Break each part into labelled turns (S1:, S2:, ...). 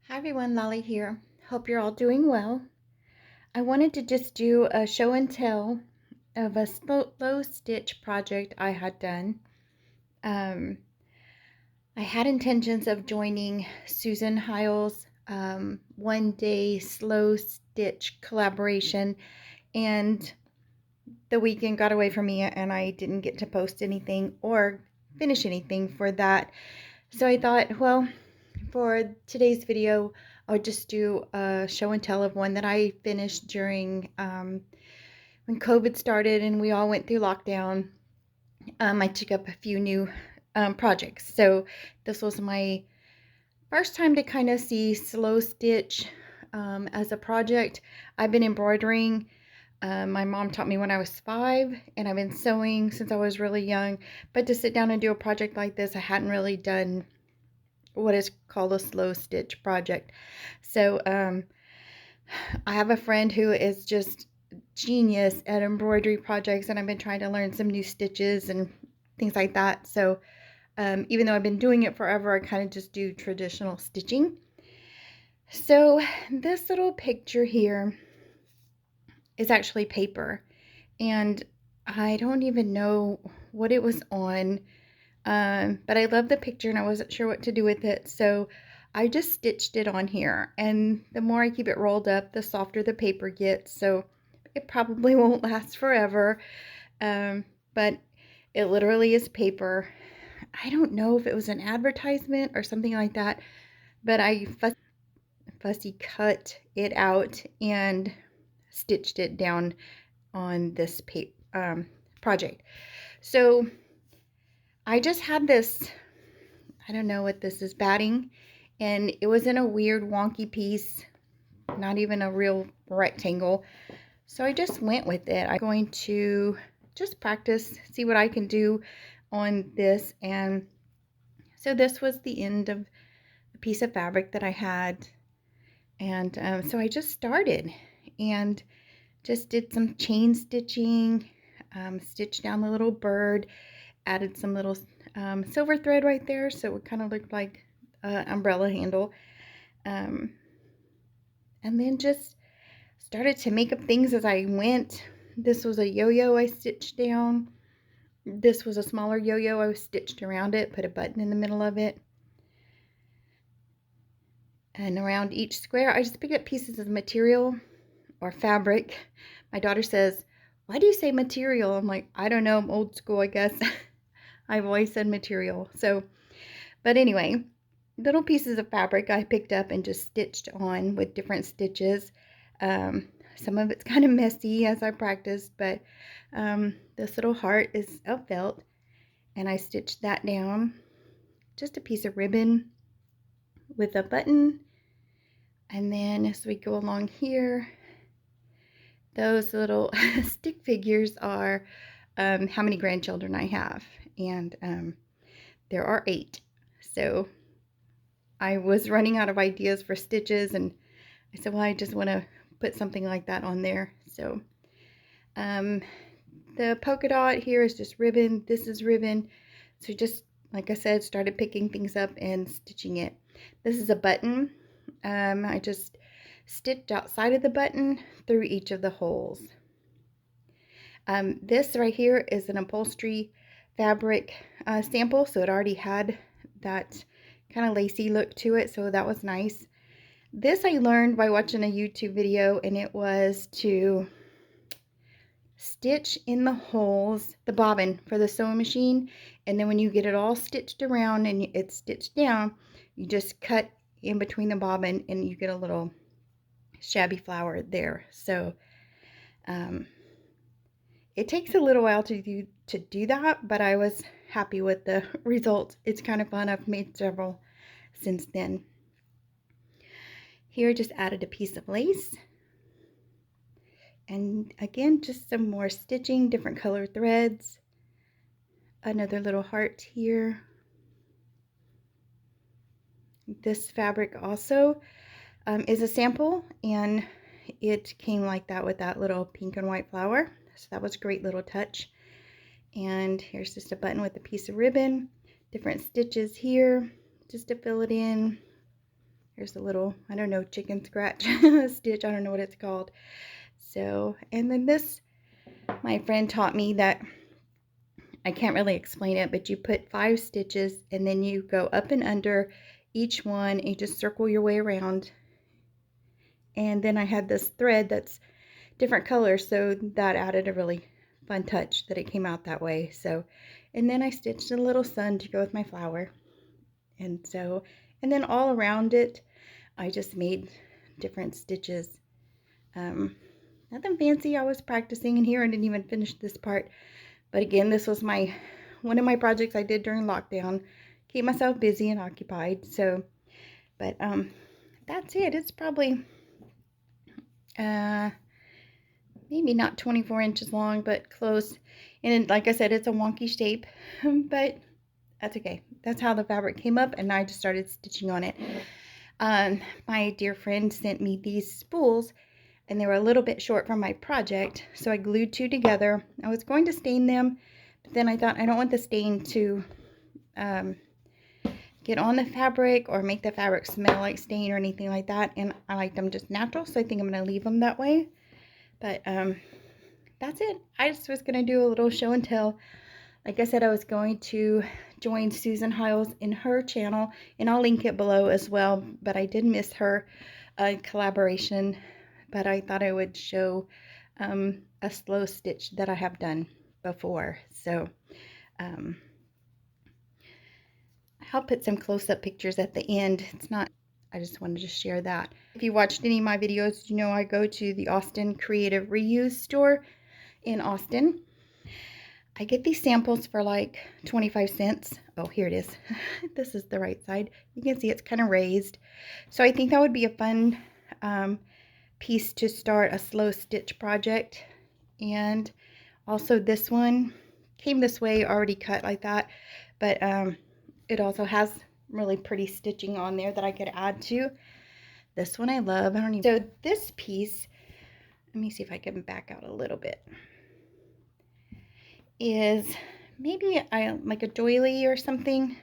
S1: Hi everyone, Lolly here. Hope you're all doing well. I wanted to just do a show and tell of a slow stitch project I had done. Um, I had intentions of joining Susan Heil's one day slow stitch collaboration, and the weekend got away from me and I didn't get to post anything or finish anything for that. So I thought, well, for today's video, I'll just do a show and tell of one that I finished during when COVID started and we all went through lockdown. I took up a few new projects. So this was my first time to kind of see slow stitch as a project. I've been embroidering. My mom taught me when I was 5, and I've been sewing since I was really young. But to sit down and do a project like this, I hadn't really done what is called a slow stitch project. So I have a friend who is just genius at embroidery projects, and I've been trying to learn some new stitches and things like that. So even though I've been doing it forever, I kind of just do traditional stitching. So this little picture here is actually paper, and I don't even know what it was on. But I love the picture and I wasn't sure what to do with it, so I just stitched it on here. And the more I keep it rolled up, the softer the paper gets, so it probably won't last forever. But it literally is paper. I don't know if it was an advertisement or something like that, but I fussy cut it out and stitched it down on this project. So I just had this, I don't know what this is, batting, and it was in a weird wonky piece, not even a real rectangle. So I just went with it. I'm going to just practice, see what I can do on this. And so this was the end of a piece of fabric that I had. And so I just started and just did some chain stitching, stitched down the little bird, added some little silver thread right there, so it kind of looked like an umbrella handle. And then just started to make up things as I went. This was a yo-yo I stitched down. This was a smaller yo-yo. I stitched around it, put a button in the middle of it. And around each square, I just picked up pieces of material or fabric. My daughter says, "Why do you say material?" I'm like, I don't know, I'm old school, I guess. I've always said material. So, but anyway, little pieces of fabric I picked up and just stitched on with different stitches. Some of it's kind of messy as I practiced, but this little heart is of felt, and I stitched that down. Just a piece of ribbon with a button, and then as we go along here, those little stick figures are how many grandchildren I have, and there are 8. So I was running out of ideas for stitches, and I said, well, I just want to put something like that on there. So the polka dot here is just ribbon. This is ribbon. So just, like I said, started picking things up and stitching it. This is a button. I just stitched outside of the button through each of the holes. This right here is an upholstery fabric sample, so it already had that kind of lacy look to it, so that was nice. This I learned by watching a YouTube video, and it was to stitch in the holes, the bobbin for the sewing machine, and then when you get it all stitched around and it's stitched down, you just cut in between the bobbin and you get a little shabby flower there. So it takes a little while to do that, but I was happy with the results. It's kind of fun. I've made several since then. Here I just added a piece of lace. And again, just some more stitching, different color threads. Another little heart here. This fabric also is a sample, and it came like that with that little pink and white flower. So that was a great little touch. And here's just a button with a piece of ribbon. Different stitches here just to fill it in. Here's a little, I don't know, chicken scratch stitch. I don't know what it's called. So, and then this, my friend taught me that, I can't really explain it, but you put 5 stitches and then you go up and under each one and you just circle your way around. And then I had this thread that's different colors, so that added a really fun touch that it came out that way. So, and then I stitched a little sun to go with my flower. And so, and then all around it, I just made different stitches. Nothing fancy. I was practicing in here. I didn't even finish this part. But again, this was one of my projects I did during lockdown. Keep myself busy and occupied. So, but that's it. It's probably maybe not 24 inches long, but close. And like I said, it's a wonky shape, but that's okay. That's how the fabric came up, and I just started stitching on it. My dear friend sent me these spools, and they were a little bit short from my project, so I glued 2 together. I was going to stain them, but then I thought I don't want the stain to get on the fabric or make the fabric smell like stain or anything like that, and I like them just natural, so I think I'm going to leave them that way. But that's it. I just was going to do a little show and tell. Like I said, I was going to join Susan Hiles in her channel, and I'll link it below as well, but I did miss her collaboration, but I thought I would show a slow stitch that I have done before. So I'll put some close-up pictures at the end. It's not, I just wanted to share that. If you watched any of my videos, you know I go to the Austin Creative Reuse store in Austin. I get these samples for like 25 cents. Oh, here it is. This is the right side. You can see it's kind of raised. So I think that would be a fun piece to start a slow stitch project. And also this one came this way, already cut like that. But it also has really pretty stitching on there that I could add to. This one I love. I don't even. So this piece, let me see if I can back out a little bit, is maybe like a doily or something.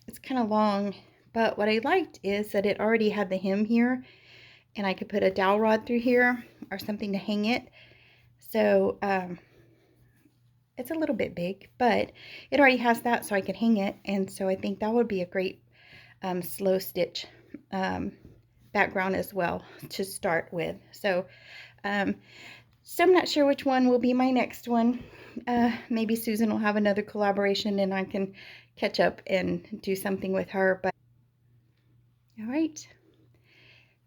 S1: It's kind of long, but what I liked is that it already had the hem here, and I could put a dowel rod through here or something to hang it. So it's a little bit big, but it already has that, so I could hang it. And so I think that would be a great slow stitch background as well to start with. So so I'm not sure which one will be my next one. Maybe Susan will have another collaboration and I can catch up and do something with her. But all right,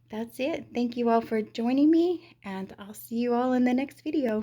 S1: that's it. Thank you all for joining me, and I'll see you all in the next video.